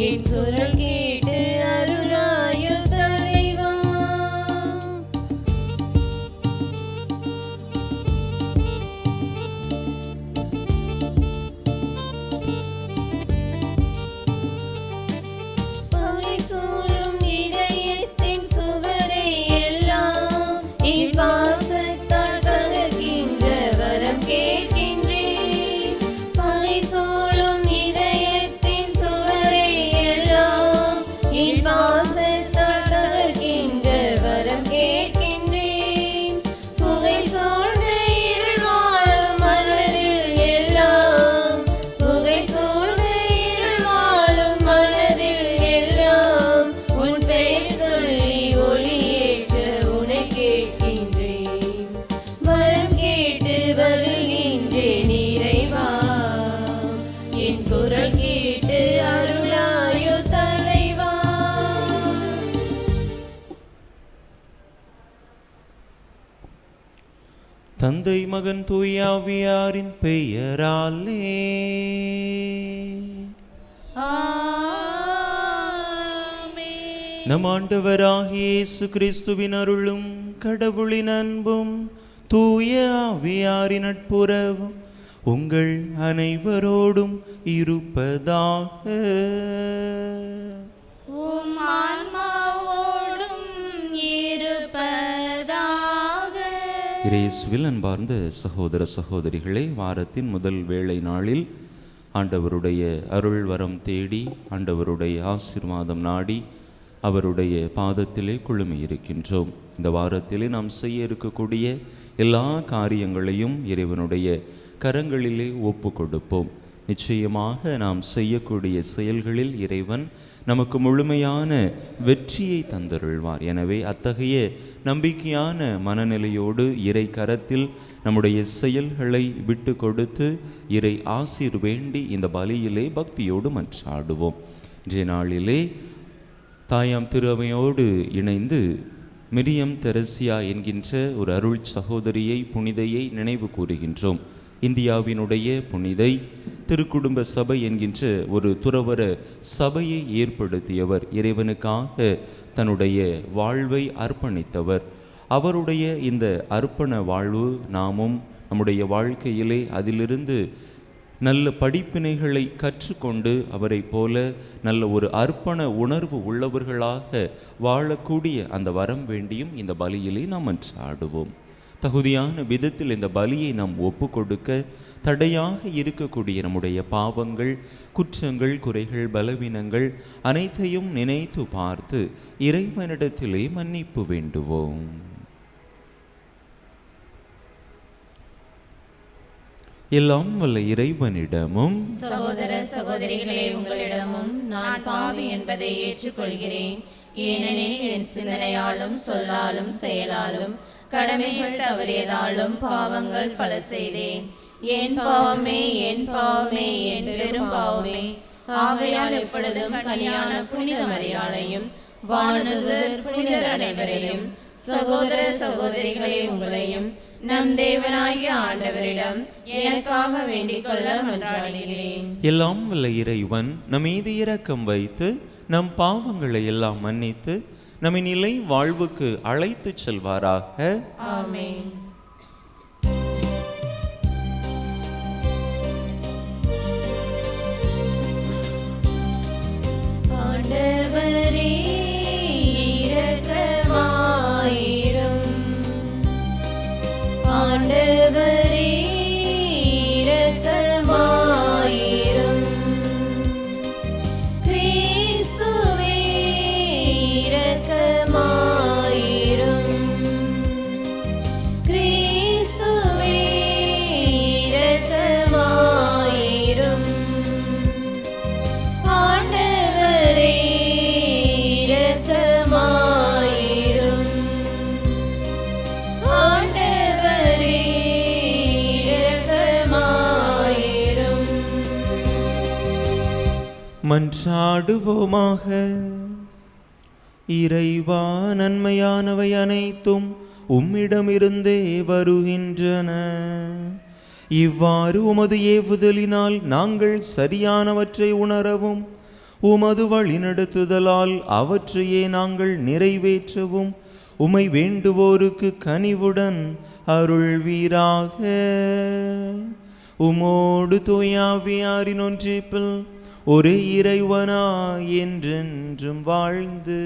என் குரல் கேட்டு அருளாயோ தலைவா. பகை சூழும் இதயத்தின் சுவரை எல்லாம் என் பாசத்தால் தகர்க்கின்ற வரம் கேட்கின்றேன். பகை சூழும் இதயத்தின் சுவரை எல்லாம் என் பாசத்தால் தகர்க்கின்ற வரம் கேட்கின்றேன். புகை சூழ்ந்த இருள் வாழும் மனதில் எல்லாம், புகை சூழ்ந்த இருள் வாழும் மனதில் எல்லாம் உன் பெயர் சொல்லி ஒளியேற்ற உன்னை கேட்கின்றேன். வரம் கேட்டு வருகின்றேன் இறைவா, என் குரல் கேட்டு அருளாயோ தலைவா. தந்தை மகன் தூயாவியாரின் பெயராலே ஆமென். நம் ஆண்டவராகிய இயேசு கிறிஸ்துவின் அருளும் கடவுளின் அன்பும் தூய ஆவியாரின் நட்புறவும் உங்கள் அனைவரோடும் இருப்பதாக. உம் ஆன்மாவோடும் இருப்பதாக. இயேசுவில் அன்பார்ந்த சகோதர சகோதரிகளே, வாரத்தின் முதல் வேளை நாளில் ஆண்டவருடைய அருள் வரம் தேடி, ஆண்டவருடைய ஆசீர்வாதம் நாடி அவருடைய பாதத்திலே குழுமி இருக்கின்றோம். இந்த வாரத்திலே நாம் செய்ய இருக்கக்கூடிய எல்லா காரியங்களையும் இறைவனுடைய கரங்களிலே ஒப்பு கொடுப்போம். நிச்சயமாக நாம் செய்யக்கூடிய செயல்களில் இறைவன் நமக்கு முழுமையான வெற்றியை தந்தருள்வார். எனவே அத்தகைய நம்பிக்கையான மனநிலையோடு இறை கரத்தில் நம்முடைய செயல்களை விட்டு கொடுத்து இறை ஆசீர் வேண்டி இந்த பலியிலே பக்தியோடு மன்றாடுவோம். இன்றைய நாளிலே தாயாம் திருவையோடு இணைந்து மிரியம் தெரசியா என்கின்ற ஒரு அருள் சகோதரியை, புனிதையை நினைவு கூறுகின்றோம். இந்தியாவினுடைய புனிதை, திருக்குடும்ப சபை என்கின்ற ஒரு துறவற சபையை ஏற்படுத்தியவர், இறைவனுக்காக தன்னுடைய வாழ்வை அர்ப்பணித்தவர். அவருடைய இந்த அர்ப்பண வாழ்வு நாமும் நம்முடைய வாழ்க்கையிலே அதிலிருந்து நல்ல படிப்பினைகளை கற்றுக்கொண்டு அவரை போல நல்ல ஒரு அர்ப்பண உணர்வு உள்ளவர்களாக வாழக்கூடிய அந்த வரம் வேண்டியும் இந்த பலியிலே நாம் மன்றாடுவோம். தகுதியான விதத்தில் இந்த பலியை நாம் ஒப்பு கொடுக்க தடையாக இருக்கக்கூடிய நம்முடைய பாவங்கள், குற்றங்கள், குறைகள், பலவீனங்கள் அனைத்தையும் நினைத்து பார்த்து இறைவனிடத்திலே மன்னிப்பு வேண்டுவோம். எல்லாம் வல்ல இறைவனிடமும் சகோதர சகோதரிகளே, உங்களிடமும் நான் பாவி என்பதை ஏற்றுக்கொள்கிறேன். ஏனெனில் என் சிந்தனையாலும் சொல்லாலும் செயலாலும் கடமைகள் தவறியதாலும் பாவங்கள் பல செய்தேன். என் பாவமே, என் பாவமே, என் பெரும் பாவமே. ஆகையால் எப்பொழுதும் கனியான புனித மரியாதையும் வானதூதர் புனிதர் அனைவரையும், சகோதர சகோதரிகளே உங்களையும் நம் தேவனாகிய ஆண்டவரிடம் எனக்காக வேண்டிக் கொள்ள மன்றாடுகிறேன். எல்லாம் வல்ல இறைவன் நம் மீது இரக்கம் வைத்து நம் பாவங்களை எல்லாம் மன்னித்து நம்மை நிலை வாழ்வுக்கு அழைத்து செல்வாராக. ஆமென். ஆண்டவரே இரக்கமாயிரும். ஆண்டவரே இரக்கமாயிரும். கிறிஸ்துவே இரக்கமாயிரும். கிறிஸ்துவே இரக்கமாயிரும். ஆண்டவரே இரக்கமாயிரும். ஆண்டவரே இரக்கமாயிரும். மன்றாடுவோமாக. இறைவா, நன்மையானவை அனைத்தும் உம்மிடமிருந்தே வருகின்றன. இவ்வாறு உமது ஏவுதலினால் நாங்கள் சரியானவற்றை உணரவும் உமது வழிநடத்துதலால் அவற்றையே நாங்கள் நிறைவேற்றவும் உமை வேண்டுவோருக்கு கனிவுடன் அருள்வீராக. உமோடு தூயாவியாரின் ஒன்றிப்பில் ஒரே இறைவனாய் என்றென்றும் வாழ்ந்து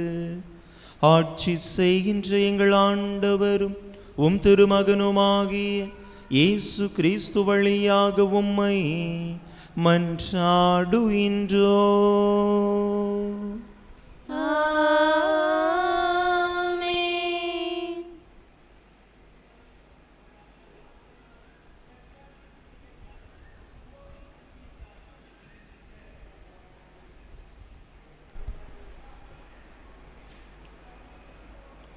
ஆட்சி செய்கின்ற எங்கள் ஆண்டவரும் உம் திருமகனுமாகிய இயேசு கிறிஸ்து வழியாக உம்மை மன்றாடுகின்றோ. ஆமென்.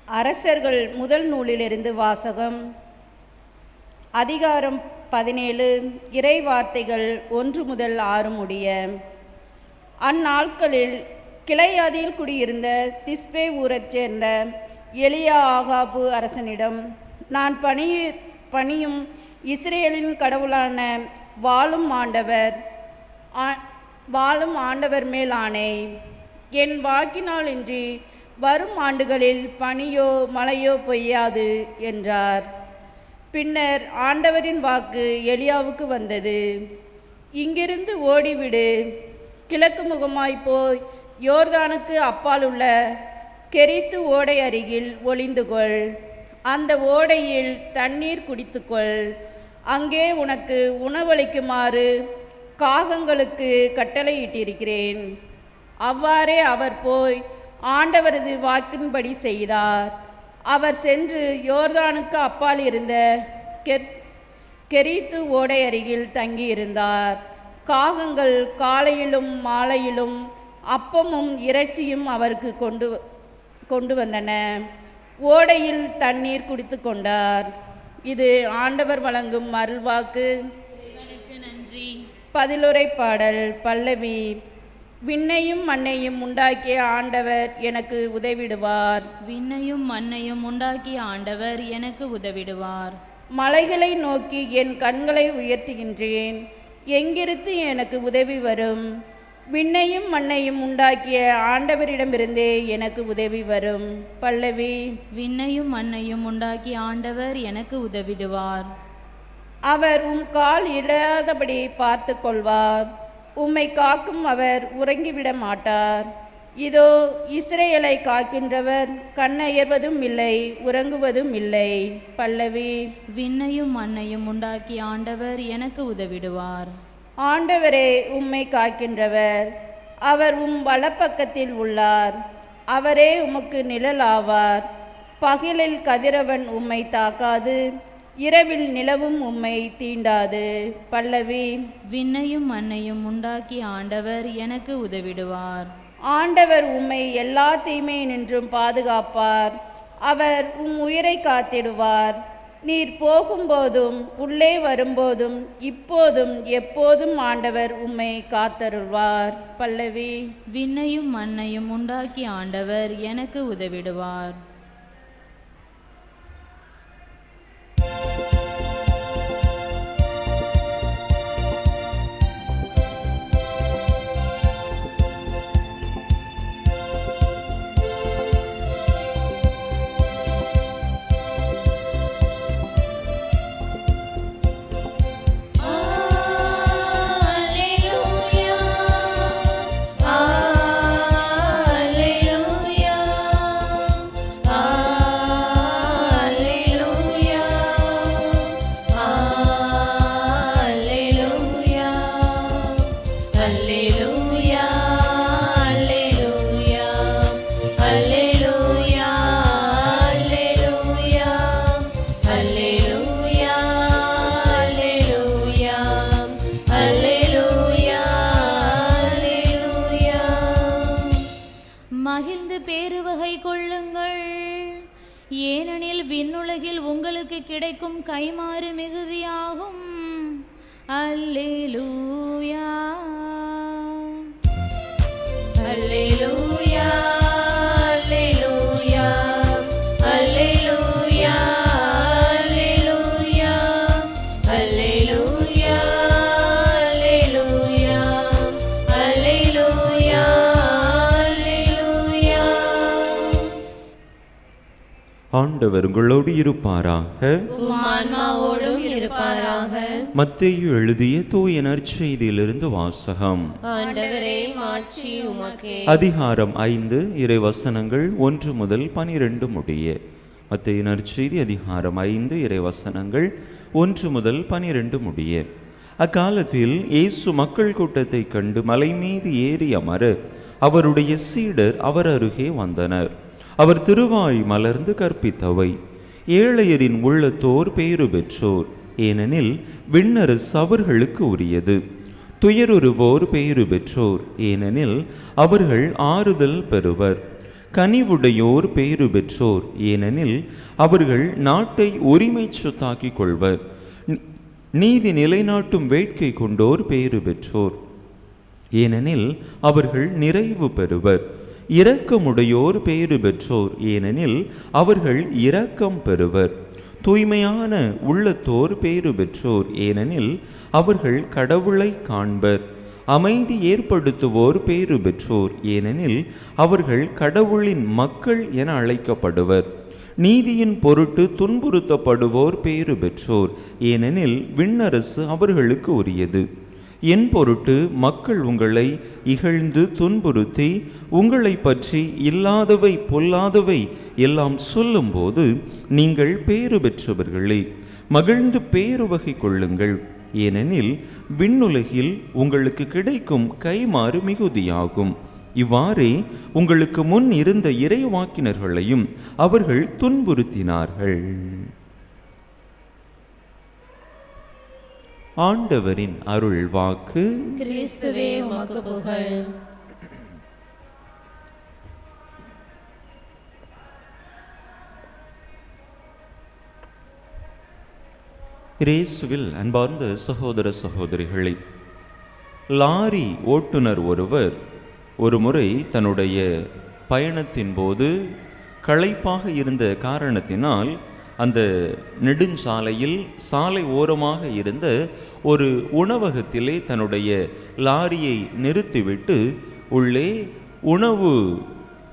அரசர்கள் முதல் நூலிலிருந்து வாசகம். அதிகாரம் 17, இறை வார்த்தைகள் 1 முதல் 6 முடிய. அந்நாட்களில் கிளையாதில் குடியிருந்த திஸ்பே ஊரைச் சேர்ந்த எலியா ஆகாபு அரசனிடம், நான் பணியும் இஸ்ரேலின் கடவுளான வாழும் ஆண்டவர் மேல் ஆணை, என் வாக்கினாலின்றி வரும் ஆண்டுகளில் பனியோ மழையோ பெய்யாது என்றார். பின்னர் ஆண்டவரின் வாக்கு எலியாவுக்கு வந்தது, இங்கிருந்து ஓடிவிடு, கிழக்கு முகமாய் போய் யோர்தானுக்கு அப்பால் உள்ள கெரித்து ஓடை அருகில் ஒளிந்துகொள், அந்த ஓடையில் தண்ணீர் குடித்துக்கொள், அங்கே உனக்கு உணவளிக்குமாறு காகங்களுக்கு கட்டளையிட்டிருக்கிறேன். அவ்வாறே அவர் போய் ஆண்டவரது வாக்கின்படி செய்தார். அவர் சென்று யோர்தானுக்கு அப்பால் இருந்த கெரித்து ஓடை அருகில் தங்கியிருந்தார். காகங்கள் காலையிலும் மாலையிலும் அப்பமும் இறைச்சியும் அவருக்கு கொண்டு வந்தன. ஓடையில் தண்ணீர் குடித்து கொண்டார். இது ஆண்டவர் வழங்கும் அருள்வாக்கு. நன்றி. பதிலுரை பாடல். பல்லவி. விண்ணையும் மண்ணையும் உண்டாக்கிய ஆண்டவர் எனக்கு உதவிடுவார். விண்ணையும் மண்ணையும் உண்டாக்கிய ஆண்டவர் எனக்கு உதவிடுவார். மலைகளை நோக்கி என் கண்களை உயர்த்துகின்றேன், எங்கிருந்து எனக்கு உதவி வரும்? விண்ணையும் மண்ணையும் உண்டாக்கிய ஆண்டவரிடமிருந்தே எனக்கு உதவி வரும். பல்லவி. விண்ணையும் மண்ணையும் உண்டாக்கிய ஆண்டவர் எனக்கு உதவிடுவார். அவர் கால் இல்லாதபடி பார்த்து கொள்வார், உம்மை காக்கும் அவர் உறங்கிவிட மாட்டார். இதோ இஸ்ரேலை காக்கின்றவர் கண்ணயர்வதும் இல்லை, உறங்குவதும் இல்லை. பல்லவி. விண்ணையும் மண்ணையும் உண்டாக்கிய ஆண்டவர் எனக்கு உதவிடுவார். ஆண்டவரே உம்மை காக்கின்றவர், அவர் வலப்பக்கத்தில் உள்ளார். அவரே உமக்கு நிழலாவார். பகலில் கதிரவன் உம்மை தாக்காது, இரவில் நிலவும் உம்மை தீண்டாது. பல்லவி. விண்ணையும் மண்ணையும் உண்டாக்கிய ஆண்டவர் எனக்கு உதவிடுவார். ஆண்டவர் உம்மை எல்லா தீமையினின்றும் பாதுகாப்பார். அவர் உயிரை காத்திடுவார். நீர் போகும்போதும் உள்ளே வரும்போதும் இப்போதும் எப்போதும் ஆண்டவர் உம்மை காத்தருள்வார். பல்லவி. விண்ணையும் மண்ணையும் உண்டாக்கிய ஆண்டவர் எனக்கு உதவிடுவார். மகிழ்ந்து பேருவகை கொள்ளுங்கள், ஏனெனில் விண்ணுலகில் உங்களுக்கு கிடைக்கும் கைமாறு மிகுதியாகும். அல்லேலூயா, அல்லேலூயா, அல்லேலூயா, அல்லேலூயா, அல்லேலூயா, அல்லேலூயா, அல்லேலூயா, அல்லேலூயா. ஆண்டவர் உங்களோடு இருப்பாராக. உம் ஆன்மாவோடும் இருப்பாராக. மத்தேயு எழுதிய தூய நற்செய்தியிலிருந்து வாசகம். ஆண்டவரே, மாட்சி உமக்கே. அதிகாரம் 5 இறை வசனங்கள் 1 முதல் 12 முடிய. மத்தேயு நற்செய்தி அதிகாரம் 5 இறை வசனங்கள் 1 முதல் 12 முடிய. அக்காலத்தில் இயேசு மக்கள் கூட்டத்தை கண்டு மலை மீது ஏறி அமர அவருடைய சீடர் அவர் அருகே வந்தனர். அவர் திருவாய் மலர்ந்து கற்பித்தவை. ஏழையரின் உள்ளத்தோர் பேறு பெற்றோர், ஏனெனில் விண்ணரசு அவர்களுக்கு உரியது. துயருறுவோர் பேறு பெற்றோர், ஏனெனில் அவர்கள் ஆறுதல் பெறுவர். கனிவுடையோர் பேறு பெற்றோர், ஏனெனில் அவர்கள் நாட்டை உரிமை சொத்தாக்கிக் கொள்வர். நீதி நிலைநாட்டும் வேட்கை கொண்டோர் பேறு பெற்றோர், ஏனெனில் அவர்கள் நிறைவு பெறுவர். இரக்கமுடையோர் பேறு பெற்றோர், ஏனெனில் அவர்கள் இரக்கம் பெறுவர். தூய்மையான உள்ளத்தோர் பேறு பெற்றோர், ஏனெனில் அவர்கள் கடவுளை காண்பர். அமைதி ஏற்படுத்துவோர் பேறு பெற்றோர், ஏனெனில் அவர்கள் கடவுளின் மக்கள் என அழைக்கப்படுவர். நீதியின் பொருட்டு துன்புறுத்தப்படுவோர் பேறு பெற்றோர், ஏனெனில் விண்ணரசு அவர்களுக்கு உரியது. என் பொருட்டு மக்கள் உங்களை இகழ்ந்து துன்புறுத்தி உங்களை பற்றி இல்லாதவை பொல்லாதவை எல்லாம் சொல்லும்போது நீங்கள் பேறு பெற்றவர்களே, மகிழ்ந்து பேருவகை கொள்ளுங்கள். ஏனெனில் விண்ணுலகில் உங்களுக்கு கிடைக்கும் கைமாறு மிகுதியாகும். இவ்வாறே உங்களுக்கு முன் இருந்த இறைவாக்கினர்களையும் அவர்கள் துன்புறுத்தினார்கள். ஆண்டவரின் அருள் வாக்கு. கிறிஸ்துவே உமக்கு புகழ். இயேசுவில் அன்பார்ந்த சகோதர சகோதரிகளே, லாரி ஓட்டுநர் ஒருவர் ஒரு முறை தன்னுடைய பயணத்தின் போது களைப்பாக இருந்த காரணத்தினால் அந்த நெடுஞ்சாலையில் சாலை ஓரமாக இருந்த ஒரு உணவகத்திலே தன்னுடைய லாரியை நிறுத்திவிட்டு உள்ளே உணவு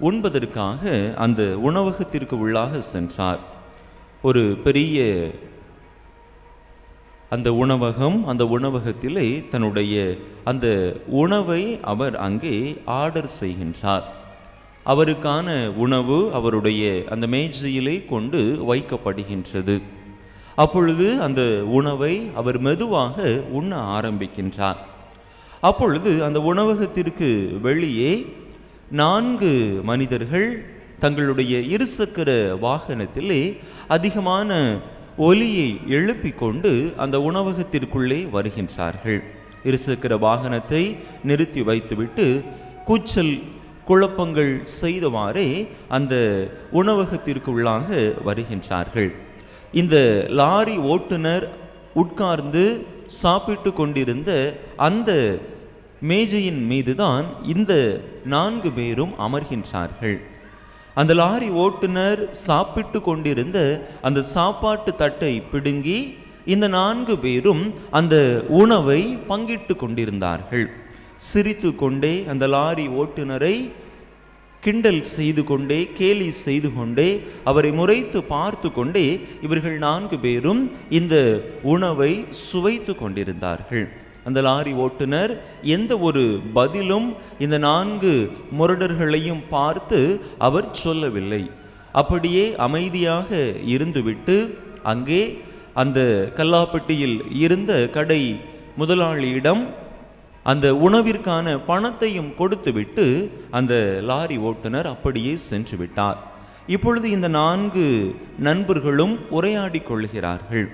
உண்பதற்காக அந்த உணவகத்திற்கு உள்ளாக சென்றார். ஒரு பெரிய அந்த உணவகத்திலே தன்னுடைய அந்த உணவை அவர் அங்கே ஆர்டர் செய்கின்றார். அவருக்கான உணவு அவருடைய அந்த மேஜையிலே கொண்டு வைக்கப்படுகின்றது. அப்பொழுது அந்த உணவை அவர் மெதுவாக உண்ண ஆரம்பிக்கின்றார். அப்பொழுது அந்த உணவகத்திற்கு வெளியே 4 மனிதர்கள் தங்களுடைய இருசக்கர வாகனத்திலே அதிகமான ஒலியை எழுப்பிக் கொண்டு அந்த உணவகத்திற்குள்ளே வருகின்றார்கள். இருசக்கர வாகனத்தை நிறுத்தி வைத்துவிட்டு கூச்சல் குழப்பங்கள் செய்தவாறே அந்த உணவகத்திற்குள்ளாக வருகின்றார்கள். இந்த லாரி ஓட்டுநர் உட்கார்ந்து சாப்பிட்டு கொண்டிருந்த அந்த மேஜையின் மீதுதான் இந்த 4 பேரும் அமர்கின்றார்கள். அந்த லாரி ஓட்டுநர் சாப்பிட்டு கொண்டிருந்த அந்த சாப்பாட்டு தட்டை பிடுங்கி இந்த 4 பேரும் அந்த உணவை பங்கிட்டு கொண்டிருந்தார்கள். சிரித்து கொண்டே அந்த லாரி ஓட்டுநரை கிண்டல் செய்து கொண்டே கேலி செய்து கொண்டே அவரை முறைத்து பார்த்து கொண்டே இவர்கள் 4 பேரும் இந்த உணவை சுவைத்து கொண்டிருந்தார்கள். அந்த லாரி ஓட்டுநர் எந்த ஒரு பதிலும் இந்த 4 முரடர்களையும் பார்த்து அவர் சொல்லவில்லை. அப்படியே அமைதியாக இருந்துவிட்டு அங்கே அந்த கல்லாப்பட்டியில் இருந்த கடை முதலாளியிடம் அந்த உணவிற்கான பணத்தையும் கொடுத்துவிட்டு அந்த லாரி ஓட்டுநர் அப்படியே சென்று விட்டார். இப்பொழுது இந்த 4 நண்பர்களும் உரையாடி கொள்கிறார்கள்.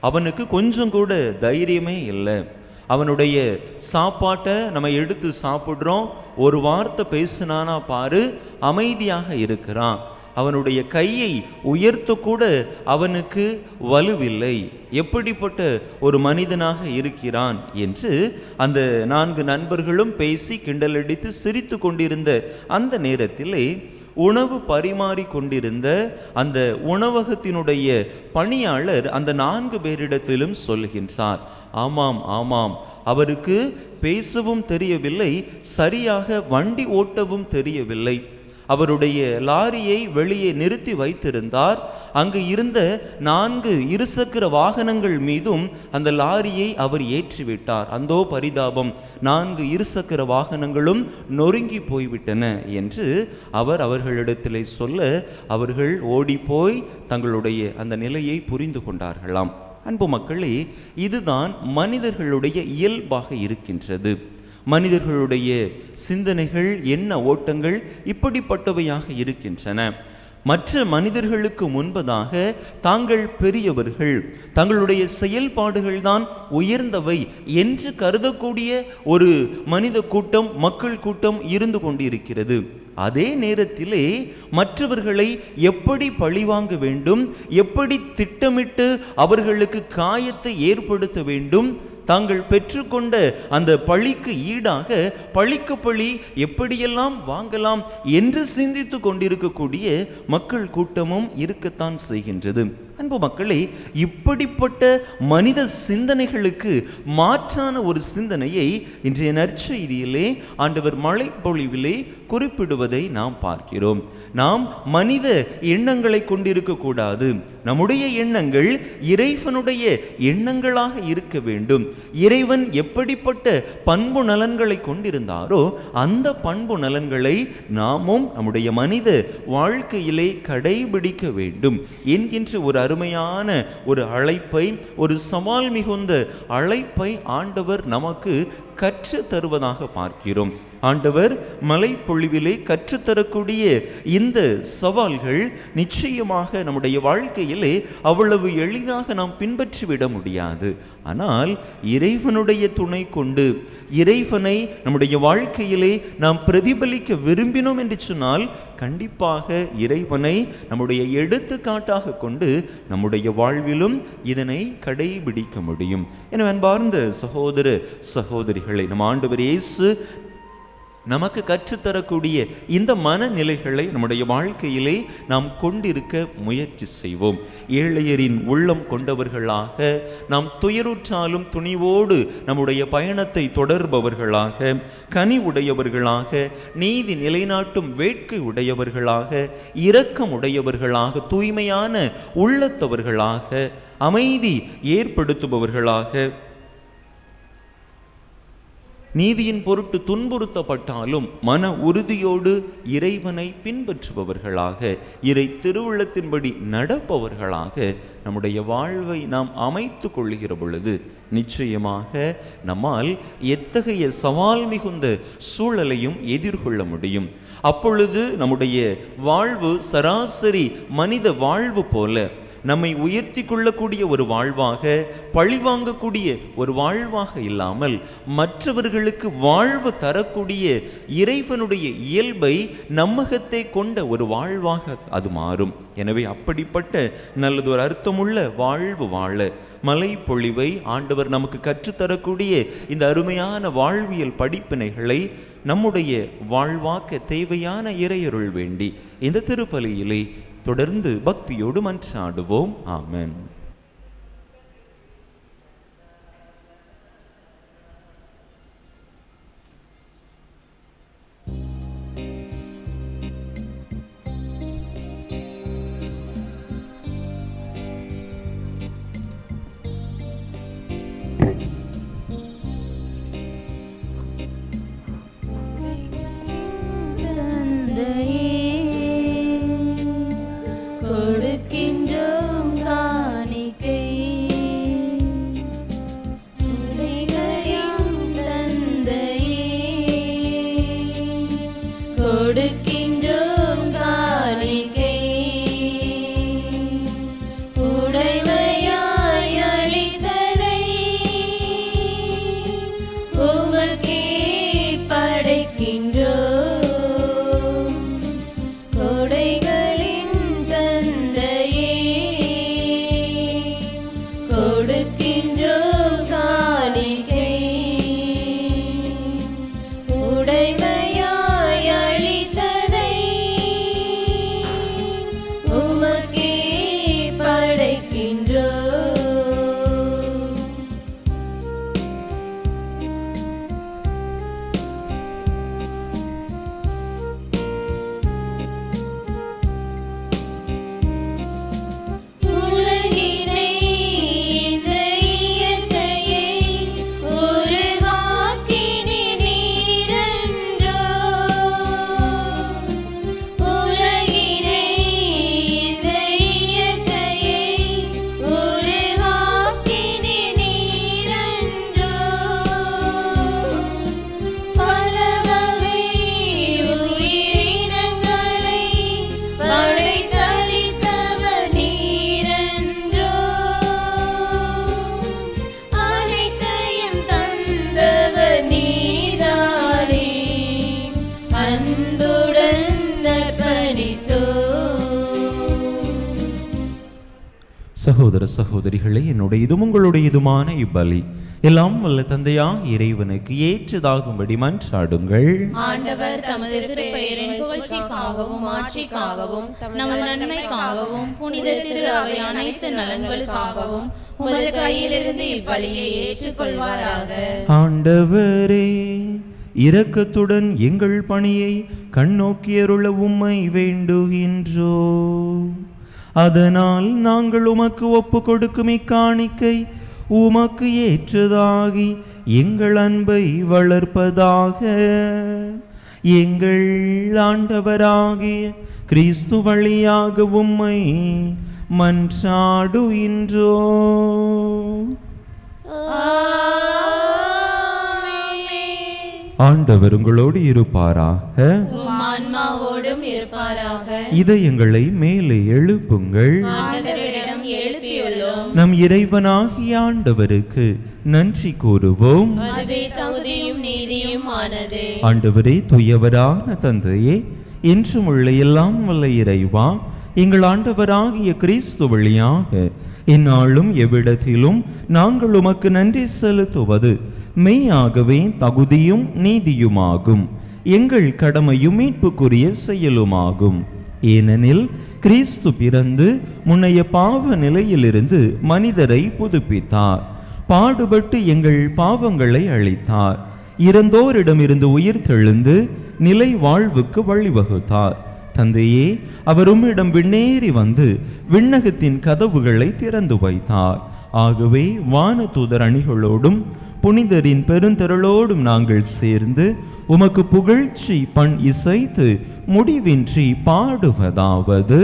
அவனுக்கு கொஞ்சம் கூட தைரியமே இல்லை. அவனுடைய சாப்பாட்டை நம்ம எடுத்து சாப்பிட்றோம், ஒரு வார்த்தை பேசினானா பாரு அமைதியாக இருக்கிறான். அவனுடைய கையை உயர்த்த கூட அவனுக்கு வலுவில்லை. எப்படிப்பட்ட ஒரு மனிதனாக இருக்கிறான் என்று அந்த 4 நண்பர்களும் பேசி கிண்டலடித்து சிரித்து கொண்டிருந்த அந்த நேரத்திலே உணவு பரிமாறி கொண்டிருந்த அந்த உணவகத்தினுடைய பணியாளர் அந்த 4 பேரிடத்திலும் சொல்கின்றார், ஆமாம் ஆமாம், அவருக்கு பேசவும் தெரியவில்லை, சரியாக வண்டி ஓட்டவும் தெரியவில்லை. அவருடைய லாரியை வெளியே நிறுத்தி வைத்திருந்தார். அங்கு இருந்த 4 இருசக்கர வாகனங்கள் மீதும் அந்த லாரியை அவர் ஏற்றிவிட்டார். அந்தோ பரிதாபம், 4 இருசக்கர வாகனங்களும் நொறுங்கி போய்விட்டன என்று அவர் அவர்களிடத்திலே சொல்ல, அவர்கள் ஓடிப்போய் தங்களுடைய அந்த நிலையை புரிந்து கொண்டார்களாம். அன்பு மக்களே, இதுதான் மனிதர்களுடைய இயல்பாக இருக்கின்றது. மனிதர்களுடைய சிந்தனைகள், எண்ண ஓட்டங்கள் இப்படிப்பட்டவையாக இருக்கின்றன. மற்ற மனிதர்களுக்கு முன்பதாக தாங்கள் பெரியவர்கள், தங்களுடைய செயல்பாடுகள் தான் உயர்ந்தவை என்று கருதக்கூடிய ஒரு மனித கூட்டம், மக்கள் கூட்டம் இருந்து கொண்டிருக்கிறது. அதே நேரத்திலே மற்றவர்களை எப்படி பழிவாங்க வேண்டும், எப்படி திட்டமிட்டு அவர்களுக்கு காயத்தை ஏற்படுத்த வேண்டும், தாங்கள் பெற்றுக்கொண்ட அந்த பழிக்கு ஈடாக பழிக்கு பழி எப்படியெல்லாம் வாங்கலாம் என்று சிந்தித்து கொண்டிருக்கக்கூடிய மக்கள் கூட்டமும் இருக்கத்தான் செய்கின்றது. அன்பு மக்களே, இப்படிப்பட்ட மனித சிந்தனைகளுக்கு மாற்றான ஒரு சிந்தனையை இன்றைய நற்செய்தியிலே ஆண்டவர் மழைப்பொழிவிலே குறிப்பிடுவதை நாம் பார்க்கிறோம். நாம் மனித எண்ணங்களை கொண்டிருக்க கூடாது. நம்முடைய எண்ணங்கள் இறைவனுடைய எண்ணங்களாக இருக்க வேண்டும். இறைவன் எப்படிப்பட்ட பண்பு நலன்களை கொண்டிருந்தாரோ அந்த பண்பு நலன்களை நாமும் நம்முடைய மனித வாழ்க்கையிலே கடைபிடிக்க வேண்டும் என்கின்ற ஒரு அருமையான ஒரு அழைப்பை, ஒரு சவால் மிகுந்த அழைப்பை ஆண்டவர் நமக்கு கற்று தருவதாக பார்க்கிறோம். ஆண்டவர் மலைப்பொழிவிலே கற்றுத்தரக்கூடிய இந்த சவால்கள் நிச்சயமாக நம்முடைய வாழ்க்கையிலே அவ்வளவு எளிதாக நாம் பின்பற்றிவிட முடியாது. ஆனால் இறைவனுடைய துணை கொண்டு இறைவனை நம்முடைய வாழ்க்கையிலே நாம் பிரதிபலிக்க விரும்பினோம் என்று சொன்னால் கண்டிப்பாக இறைவனை நம்முடைய எடுத்துக்காட்டாக கொண்டு நம்முடைய வாழ்விலும் இதனை கடைபிடிக்க முடியும். எனவே அன்பார்ந்த சகோதர சகோதரிகளை, நம் ஆண்டவர் இயேசு நமக்கு கற்றுத்தரக்கூடிய இந்த மனநிலைகளை நம்முடைய வாழ்க்கையிலே நாம் கொண்டிருக்க முயற்சி செய்வோம். ஏழையரின் உள்ளம் கொண்டவர்களாக, நாம் துயருற்றாலும் துணிவோடு நம்முடைய பயணத்தை தொடர்பவர்களாக, கனி உடையவர்களாக, நீதி நிலைநாட்டும் வேட்கை உடையவர்களாக, இரக்கம் உடையவர்களாக, தூய்மையான உள்ளத்தவர்களாக, அமைதி ஏற்படுத்துபவர்களாக, நீதியின் பொருட்டு துன்புறுத்தப்பட்டாலும் மன உறுதியோடு இறைவனை பின்பற்றுபவர்களாக, இறை திருவுள்ளத்தின்படி நடப்பவர்களாக நம்முடைய வாழ்வை நாம் அமைத்து கொள்ளுகிற பொழுது நிச்சயமாக நம்மால் எத்தகைய சவால் மிகுந்த சூழலையும் எதிர்கொள்ள முடியும். அப்பொழுது நம்முடைய வாழ்வு சராசரி மனித வாழ்வு போல நம்மை உயர்த்தி கொள்ளக்கூடிய ஒரு வாழ்வாக, பழிவாங்கக்கூடிய ஒரு வாழ்வாக இல்லாமல் மற்றவர்களுக்கு வாழ்வு தரக்கூடிய இறைவனுடைய இயல்பை நம்மகத்தை கொண்ட ஒரு வாழ்வாக அது மாறும். எனவே அப்படிப்பட்ட நல்லதொரு அர்த்தமுள்ள வாழ்வு வாழ மலைப்பொழிவை ஆண்டவர் நமக்கு கற்றுத்தரக்கூடிய இந்த அருமையான வாழ்வியல் படிப்பினைகளை நம்முடைய வாழ்வாக்க தேவையான இறையருள் வேண்டி இந்த திருப்பலியிலே தொடர்ந்து பக்தியோடு மன்றாடுவோம். ஆமென். உடைமையாய் அளித்த சகோதர சகோதரிகளே, என்னுடையதும் உங்களுடையதுமான இப்பலி எல்லாம் வல்ல தந்தையா இறைவனுக்கு ஏற்றதாகும்படி மன்றாடுங்கள். ஆண்டவர் தமது திருப்பெயரின் புகழ்ச்சிக்காகவும் ஆட்சிக்காகவும் நமது நன்மைக்காகவும் புனித திரு அவை அனைத்து நலன்களுக்காகவும் உமது கையிலிருந்து இப்பலியை ஏற்றுக்கொள்வாராக. ஆண்டவரே, இரக்கத்துடன் எங்கள் பணியை கண்ணோக்கியருள உம்மை வேண்டுகின்றோ. அதனால் நாங்கள் உமக்கு ஒப்பு கொடுக்கும் இக்காணிக்கை உமக்கு ஏற்றதாகி எங்கள் அன்பை வளர்ப்பதாக. எங்கள் ஆண்டவராகிய கிறிஸ்து வழியாக உம்மை மன்றாடுகின்றோ. ஆண்டவர் உங்களோடு இருப்பாராக. ஆன்மாவோடும் இருப்பாராக. இதயங்களை மேலே எழுப்புங்கள். ஆண்டவரிடம் எழுப்பியுள்ளோம். நம் இறைவனாகிய ஆண்டவருக்கு நன்றி கூறுவோம். அதுவே தகுதியும் நீதியும் ஆனது. ஆண்டவரே, தூயவரான தந்தையே, என்றும் உள்ள எல்லாம் வல்ல இறைவா, எங்கள் ஆண்டவராகிய கிறிஸ்து வழியாக இந்நாளும் எவ்விடத்திலும் நாங்கள் உமக்கு நன்றி செலுத்துவது மெய்யாகவே தகுதியும் நீதியுமாகும். எங்கள் கடமையும் மீட்புக்குரிய செயலுமாகும். ஏனெனில் கிறிஸ்து பிறந்து முன்னைய பாவ நிலையிலிருந்து மனிதரை புதுப்பித்தார். பாடுபட்டு எங்கள் பாவங்களை அழித்தார். இறந்தோரிடமிருந்து உயிர் தெழுந்து நிலை வாழ்வுக்கு வழிவகுத்தார். தந்தையே, அவர் உம்மிடம் விண்ணேறி வந்து விண்ணகத்தின் கதவுகளை திறந்து வைத்தார். ஆகவே வானதூதர் அணிகளோடும் புனிதரின் பெருந்திரளோடும் நாங்கள் சேர்ந்து உமக்கு புகழ்ச்சி பண் இசைத்து முடிவின்றி பாடுவதாவது: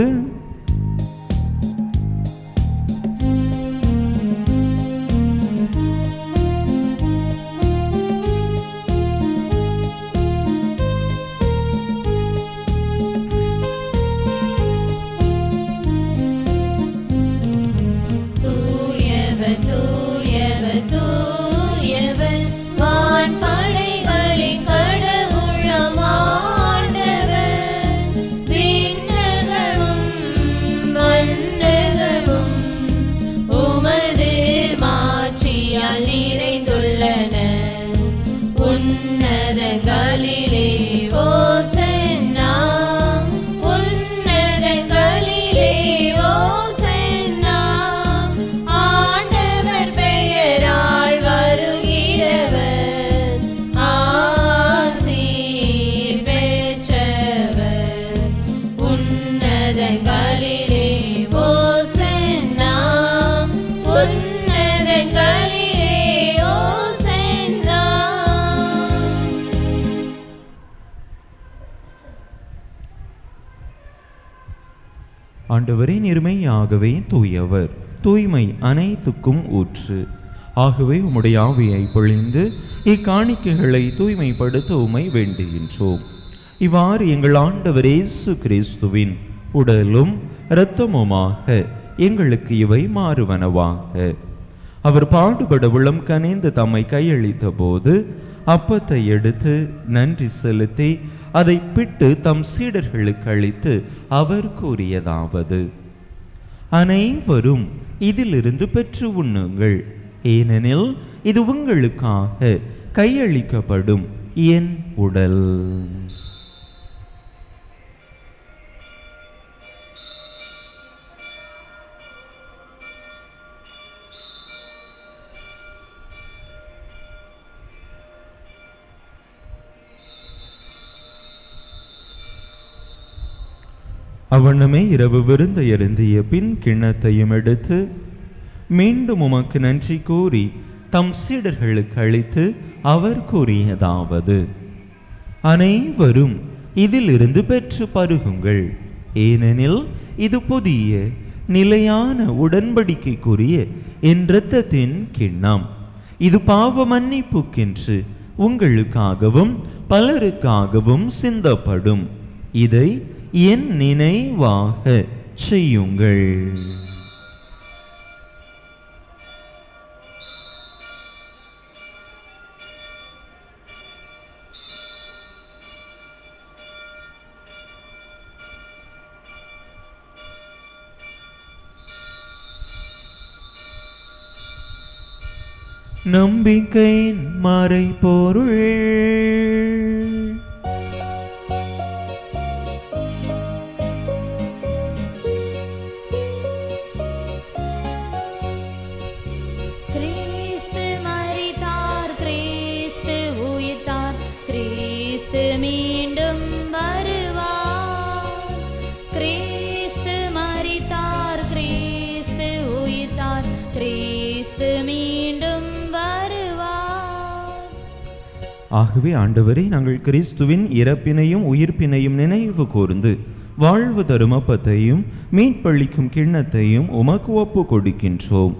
ஆண்டவரே, நிர்மையாகவே தூயவர், தூய்மை அனைத்துக்கும் ஊற்று. ஆகவே உம்முடைய ஆவியை பொழிந்து இக்காணிக்கைகளை தூய்மைப்படுத்த உம்மை வேண்டுகின்றோம். இவ்வாறு எங்கள் ஆண்டவர் இயேசு கிறிஸ்துவின் உடலும் இரத்தமுமாக எங்களுக்கு இவை மாறுவனவாக. அவர் பாடுபட உளம் கனிந்து தம்மை கையளித்த போது அப்பத்தை எடுத்து நன்றி செலுத்தி அதை பிட்டு தம் சீடர்களுக்கு அளித்து அவர் கூறியதாவது: அனைவரும் இதிலிருந்து பெற்று உண்ணுங்கள். ஏனெனில் இது உங்களுக்காக கையளிக்கப்படும் என் உடல். அவ்வண்ணமே இரவு விருந்தை அருந்திய பின் கிண்ணத்தையும் எடுத்து மீண்டும் உமக்கு நன்றி கூறி தம் சீடர்களுக்கு அளித்து அவர் கூறியதாவது: அனைவரும் இதிலிருந்து பெற்று பருகுங்கள். ஏனெனில் இது புதிய நிலையான உடன்படிக்கைக்குரிய என் இரத்தத்தின் கிண்ணம். இது பாவ மன்னிப்புக்கென்று உங்களுக்காகவும் பலருக்காகவும் சிந்தப்படும். இதை என் நினைவாக செய்யுங்கள். நம்பிக்கையின் மறைபொருள். கிறிஸ்து மரித்தார், கிறிஸ்து உயிர்த்தார், கிறிஸ்து மீண்டும் வருவார். கிறிஸ்து மரித்தார், கிறிஸ்து உயிர்த்தார், கிறிஸ்து மீண்டும் வருவார். ஆகவே ஆண்டவரே, நாங்கள் கிறிஸ்துவின் இறப்பினையும் உயிர்ப்பினையும் நினைவு கூர்ந்து வாழ்வு தரும் அப்பத்தையும் மீட்பளிக்கும் கிண்ணத்தையும் உமக்கு ஒப்பு கொடுக்கின்றோம்.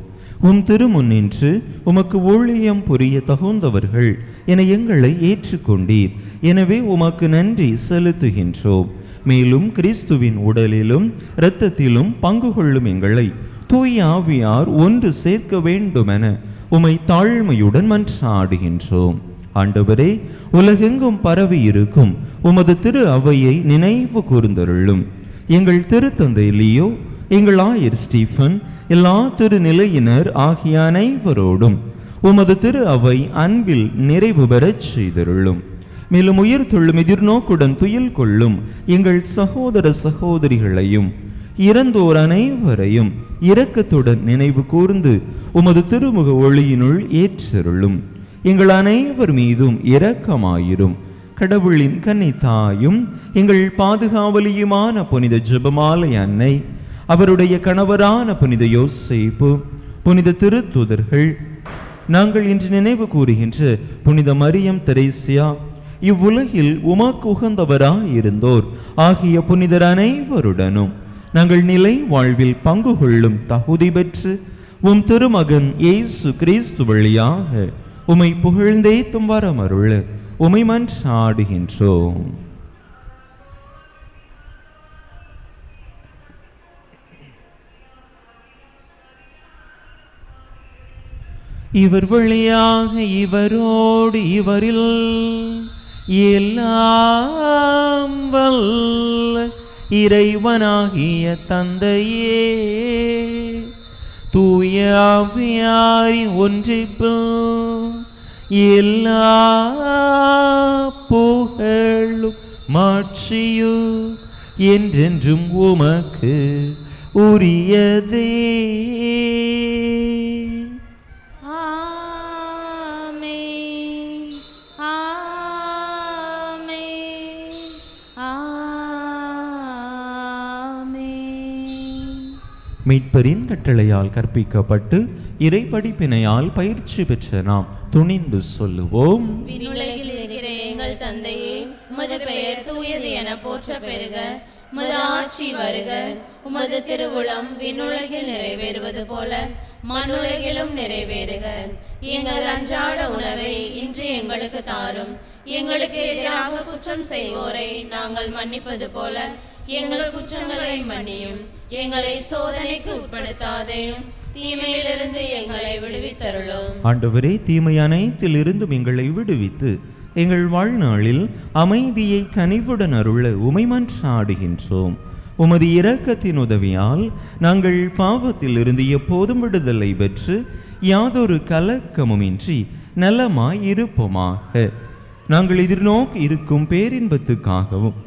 உம் திருமுன்னின்று உமக்கு ஊழியம் புரிய தகுந்தவர்கள் என எங்களை ஏற்றுக்கொண்டீர். எனவே உமக்கு நன்றி செலுத்துகின்றோம். மேலும் கிறிஸ்துவின் உடலிலும் இரத்தத்திலும் பங்கு கொள்ளும் எங்களை தூய ஆவியார் ஒன்று சேர்க்க வேண்டுமென உமை தாழ்மையுடன் மன்றாடுகின்றோம். ஆண்டவரே, உலகெங்கும் பரவி இருக்கும் உமது திரு அவையை நினைவு கூர்ந்தருளும். எங்கள் திருத்தந்தை லியோ, எங்கள் ஆயர் ஸ்டீஃபன், எல்லா திருநிலையினர் ஆகிய அனைவரோடும் உமது திரு அவை அன்பில் நிறைவு பெறச் செய்தருளும். மேலும் உயிர்த்தெழும் எதிர்நோக்குடன் துயில் கொள்ளும் எங்கள் சகோதர சகோதரிகளையும் இறந்தோர் அனைவரையும் இரக்கத்துடன் நினைவு கூர்ந்து உமது திருமுக ஒளியினுள் ஏற்றருளும். எங்கள் அனைவர் மீதும் இரக்கமாயிரும். கடவுளின் கன்னி தாயும் எங்கள் பாதுகாவலியுமான புனித ஜெபமாலை அன்னை, அவருடைய கணவரான புனித யோசேப்பு, புனித திருத்தூதர்கள், நாங்கள் இன்று நினைவு கூறுகின்ற புனித மரியம் தெரேசியா, இவ்வுலகில் உமக்கு உகந்தவராயிருந்தோர் ஆகிய புனிதர் அனைவருடனும் நாங்கள் நிலை வாழ்வில் பங்கு கொள்ளும் தகுதி பெற்று உம் திருமகன் இயேசு கிறிஸ்து வழியாக உமை புகழ்ந்தேத்தும் வரமருள உமை மன்றாடுகின்றோம். இவர் வழியாக இவரோடு இவரில் எல்லாம் வல்ல இறைவனாகிய தந்தையே, தூய ஆவியாரின் ஒன்றிப்பு எல்லா புகழும் மாட்சியும் என்றென்றும் உமக்கு உரியதே. ஆமென், ஆமென், ஆமென். மீட்பரின் கட்டளையால் கற்பிக்கப்பட்டு இறை படிப்பினையால் பயிற்சி பெற்ற நாம் துணிந்து சொல்லுவோம். விண்ணுலகில் இருக்கிற எங்கள் தந்தையே, உமது பெயர் தூயது என போற்ற பெறுக. உமது ஆட்சி வருக. உமது திருவுளம் விண்ணுலகில் நிறைவேறுவது போல மண்ணுலகிலும் நிறைவேறுக. எங்கள் அன்றாட உணவை இன்று எங்களுக்கு தாரும். எங்களுக்கு எதிராக குற்றம் செய்வோரை நாங்கள் மன்னிப்பது போல எங்கள் குற்றங்களை மன்னியும். எங்களை சோதனைக்கு உட்படுத்தாதேயும், தீமையிலிருந்து எங்களை விடுவித்தருளும். ஆண்டவரே, தீமை அனைத்திலிருந்தும் எங்களை விடுவித்து எங்கள் வாழ்நாளில் அமைதியை கனிவுடன் அருள உமை மன்றாடுகின்றோம். உமது இரக்கத்தின் உதவியால் நாங்கள் பாவத்திலிருந்து எப்போதும் விடுதலை பெற்று யாதொரு கலக்கமுமின்றி நலமாய் இருப்போமாக. நாங்கள் எதிர்நோக்கி இருக்கும் பேரின்பத்துக்காகவும்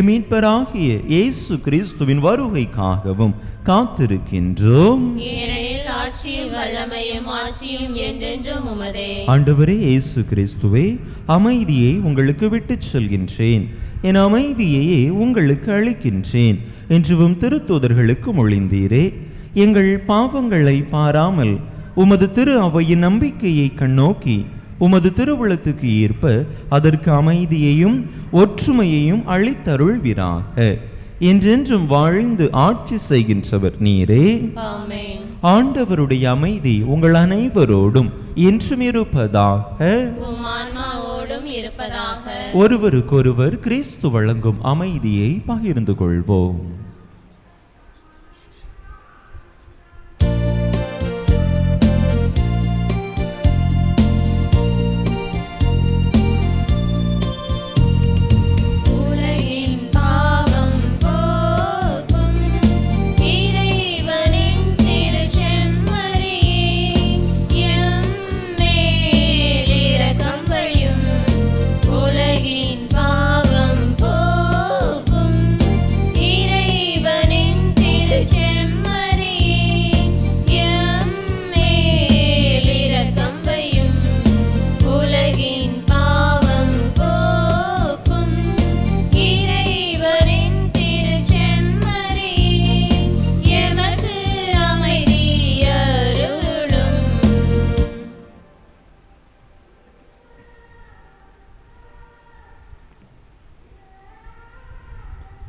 மீட்பராகிய இயேசு கிறிஸ்துவின் வருகைக்காகவும் காத்திருக்கின்றோம். ஏனெனில் ஆட்சியும் வல்லமையும் ஆட்சியும் என்றென்றும் உமதே. ஆண்டவரே இயேசு கிறிஸ்துவே, அமைதியை உங்களுக்கு விட்டுச் செல்கின்றேன், என் அமைதியையே உங்களுக்கு அளிக்கின்றேன் என்றும் திருத்தூதர்களுக்கு மொழிந்தீரே. எங்கள் பாவங்களை பாராமல் உமது திரு அவையின் நம்பிக்கையை கண்ணோக்கி உமது திருவுளத்துக்கு ஏற்ப அதற்கு அமைதியையும் ஒற்றுமையையும் அளித்தருள்வீராக. என்றென்றும் வாழ்ந்து ஆட்சி செய்கின்றவர் நீரே. ஆமென். ஆண்டவருடைய அமைதி உங்கள் அனைவரோடும் என்றும் இருப்பதாக. உம் ஆன்மாவோடும் இருப்பதாக. ஒருவருக்கொருவர் கிறிஸ்து வழங்கும் அமைதியை பகிர்ந்து கொள்வோம். இறைவனின் திருச்செம்மறியே, எம்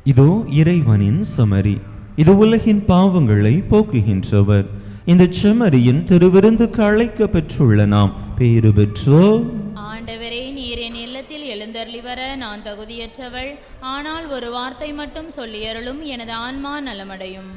இதோ இறைவனின் செமரி, இது உலகின் பாவங்களை போக்குகின்றவர். இந்த செமரியின் திருவிருந்துக்கு அழைக்க பெற்றுள்ள நாம் பேறு பெற்றோர். ஆண்டவரே, நீர் என் இல்லத்தில் எழுந்தருளி வர நான் தகுதியற்றவள். ஆனால் ஒரு வார்த்தை மட்டும் சொல்லியருளும், எனது ஆன்மா நலமடையும்.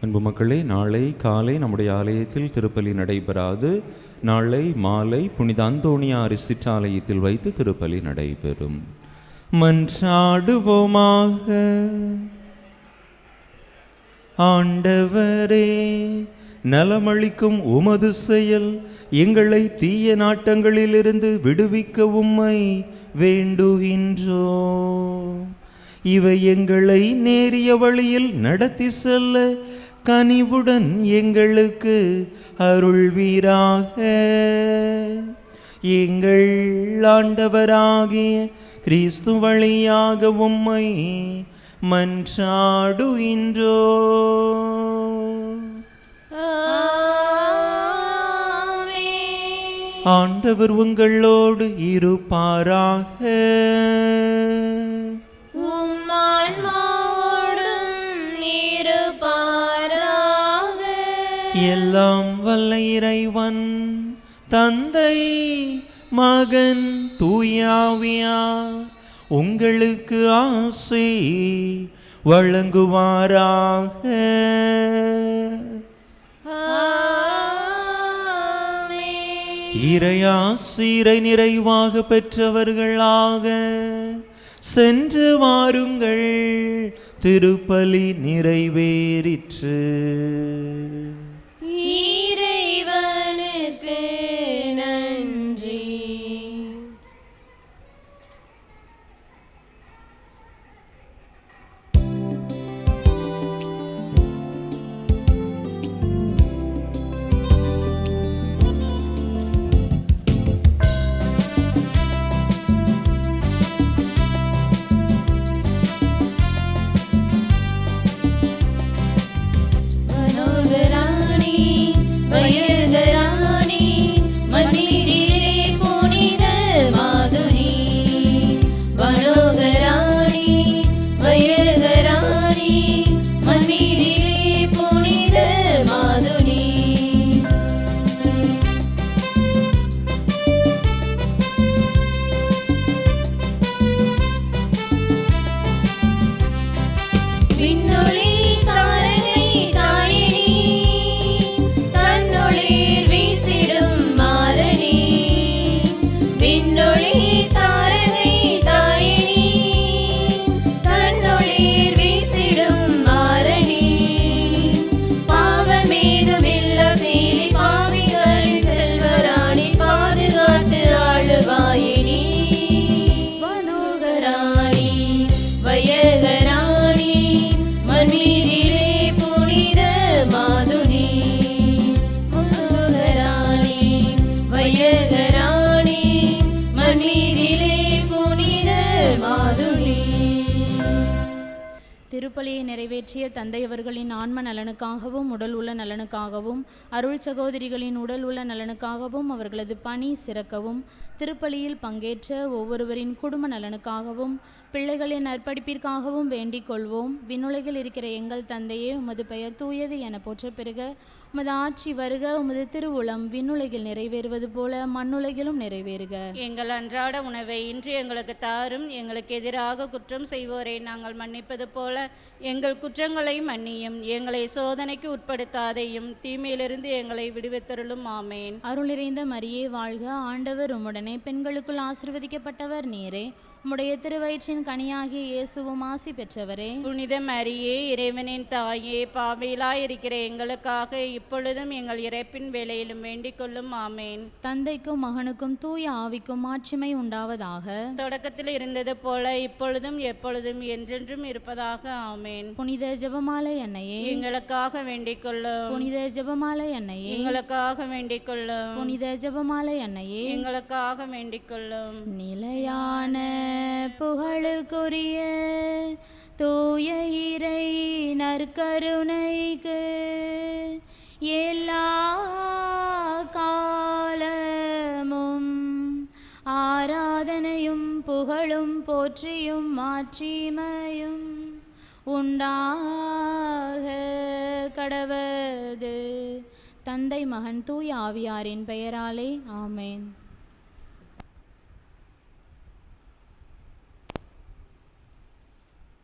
அன்பு மக்களே, நாளை காலை நம்முடைய ஆலயத்தில் திருப்பலி நடைபெறாது. நாளை மாலை புனித அந்தோணியார் சிற்றாலயத்தில் வைத்து திருப்பலி நடைபெறும். மன்றாடுவோமாக. ஆண்டவரே, நலமளிக்கும் உமது செயல் எங்களை தீய நாட்டங்களிலிருந்து விடுவிக்க உம்மை வேண்டுகின்றோ. இவை எங்களை நேரிய வழியில் நடத்தி செல்ல கனிவுடன் எங்களுக்கு அருள்வீராக. எங்கள் ஆண்டவராகிய கிறிஸ்து வழியாக உம்மை மன்றாடுகின்றோ. ஆண்டவர் உங்களோடு இருப்பாராக. எல்லாம் வல்ல இறைவன் தந்தை மகன் தூயாவியார் உங்களுக்கு ஆசி வழங்குவாராக. இறையாசிரை நிறைவாக பெற்றவர்களாக சென்று வாருங்கள். திருப்பலி நிறைவேறிற்று. இறைவனுக்கு நன்றி. திருப்பலியை நிறைவேற்றிய தந்தையவர்களின் ஆன்ம நலனுக்காகவும் உடல் உள்ள நலனுக்காகவும் அருள் சகோதரிகளின் உடல் உள்ள நலனுக்காகவும் அவர்களது பணி சிறக்கவும் திருப்பலியில் பங்கேற்ற ஒவ்வொருவரின் குடும்ப நலனுக்காகவும் பிள்ளைகளின் நற்படிப்பிற்காகவும் வேண்டிக் கொள்வோம். விண்ணுலகில் இருக்கிற எங்கள் தந்தையே, உமது பெயர் தூயது என போற்ற பெறுக. உமது ஆட்சி வருக. உமது திருவுளம் விண்ணுலகில் நிறைவேறுவது போல மண்ணுலகிலும் நிறைவேறுக. எங்கள் அன்றாட உணவை இன்று எங்களுக்கு தாரும். எங்களுக்கு எதிராக குற்றம் செய்வோரை நாங்கள் மன்னிப்பது போல எங்கள் குற்றங்களை மன்னியும். எங்களை சோதனைக்கு உட்படுத்தாதையும் தீமையிலிருந்து எங்களை விடுவித்தருளும். ஆமேன். அருள் நிறைந்த மரியே வாழ்க. ஆண்டவர் உம்முடனே, பெண்களுக்குள் ஆசீர்வதிக்கப்பட்டவர் நீரே. உம்முடைய திருவயிற்றின் கனியாகிய இயேசுவும் ஆசி பெற்றவரே. புனித மரியே, இறைவனின் தாயே, பாவிலாயிருக்கிற எங்களுக்காக இப்பொழுதும் எங்கள் இறப்பின் வேளையிலும் வேண்டிக் கொள்ளும். ஆமேன். தந்தைக்கும் மகனுக்கும் தூய ஆவிக்கும் மாட்சிமை உண்டாவதாக. தொடக்கத்தில் இருந்தது போல இப்பொழுதும் எப்பொழுதும் என்றென்றும் இருப்பதாக. ஆமேன். புனித ஜெபமாலை அன்னையே, எங்களுக்காக வேண்டிக் கொள்ளும். புனித ஜெபமாலை அன்னையே, எங்களுக்காக வேண்டிக் கொள்ளும். புனித ஜெபமாலை அன்னையே, எங்களுக்காக வேண்டிக் கொள்ளும். நிலையான புகழுக்குரிய தூய இறை நற்கருணைக்கு எல்லா காலமும் ஆராதனையும் புகழும் போற்றியும் மாட்சிமையும் உண்டாக கடவது. தந்தை மகன் தூய ஆவியாரின் பெயராலே. ஆமேன்.